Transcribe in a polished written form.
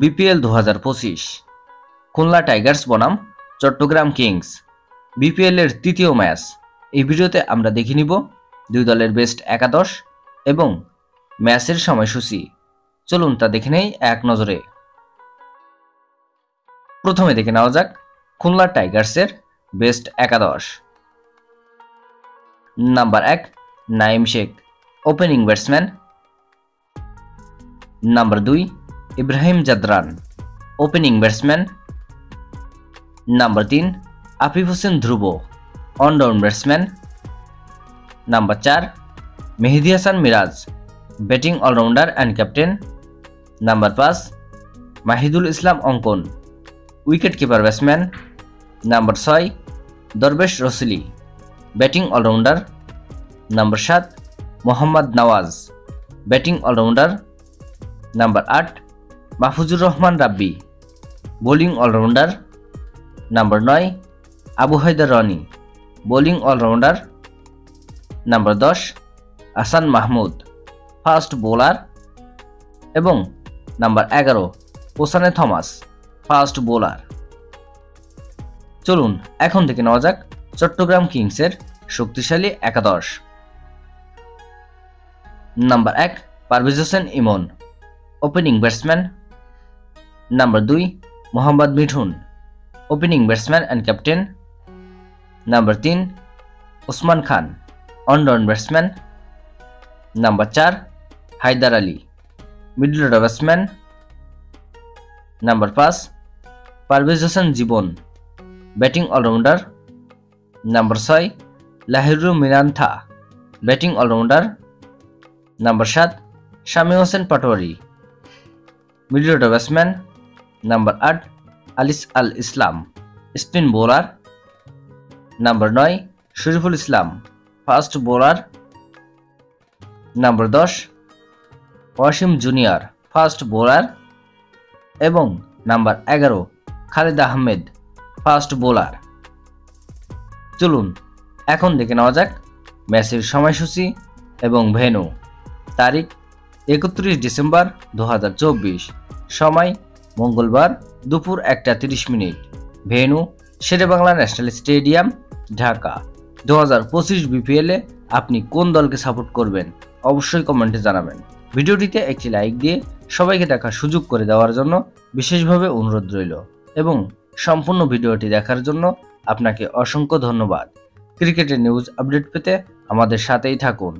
BPL 2025 Khulna Tigers বনাম Chittagong Kings BPL এর তৃতীয় ম্যাচ। এই ভিডিওতে আমরা দেখে নিব দুই দলের বেস্ট একাদশ এবং ম্যাচের সময়সূচি। চলুন তা দেখে নেই এক নজরে। প্রথমে দেখে নেওয়া যাক খুলনা টাইগার্সের বেস্ট একাদশ। Number 1 Naim Sheikh, opening batsman. Number 2 Ibrahim Zadran, opening batsman. Number 3 Afif Hossain Dhrubo, on down batsman. Number 4 Mehedi Hasan Miraz, batting allrounder and captain. Number 5 Mahidul Islam Ankon, wicket keeper batsman. Number 6 Darwish Rasooli, batting allrounder. Number 7 Mohammad Nawaz, batting allrounder. Number 8 Mahfuzur Rahman Rabbi, bowling allrounder. Number 9 Abu Hayder Rony, bowling allrounder. Number 10 Hasan Mahmud, fast bowler. এবং number 11 Oshane Thomas, fast bowler. চলুন এখন থেকে নেওয়া যাক চট্টগ্রাম কিংসের শক্তিশালী একাদশ। Number 1 Parvez Hossain Emon, opening batsman. Number 2 Mohammad Mithun, opening batsman and captain. Number 3 Usman Khan, on down batsman. Number 4 Haider Ali, middle order batsman. Number 5 Parvez Hossain Jibon, batting allrounder. Number 6 Lahiru Milantha, batting allrounder. Number 7 Shamim Hossain Patwari, middle order batsman. Number 8 Alis Al Islam, spin bowler. Number 9 Shoriful Islam, fast bowler. Number 10 Wasim junior, fast bowler. এবং number 11 Khaled Ahmed, fast bowler. চলুন এখন দেখে নেওয়া যাক ম্যাচের সময়সূচি এবং venue. তারিখ 31 ডিসেম্বর 2024, সময় মঙ্গলবার দুপুর 1:30। Venue Sher-e-Bangla National Stadium, Dhaka. 2025 বিপিএলে আপনি কোন দলকে সাপোর্ট করবেন অবশ্যই কমেন্টে জানাবেন। ভিডিওটিতে একটি লাইক দিয়ে সবাইকে দেখার সুযোগ করে দেওয়ার জন্য বিশেষভাবে অনুরোধ রইল এবং সম্পূর্ণ ভিডিওটি দেখার জন্য আপনাকে অসংখ্য ধন্যবাদ। ক্রিকেটের নিউজ আপডেট পেতে আমাদের সাথেই থাকুন।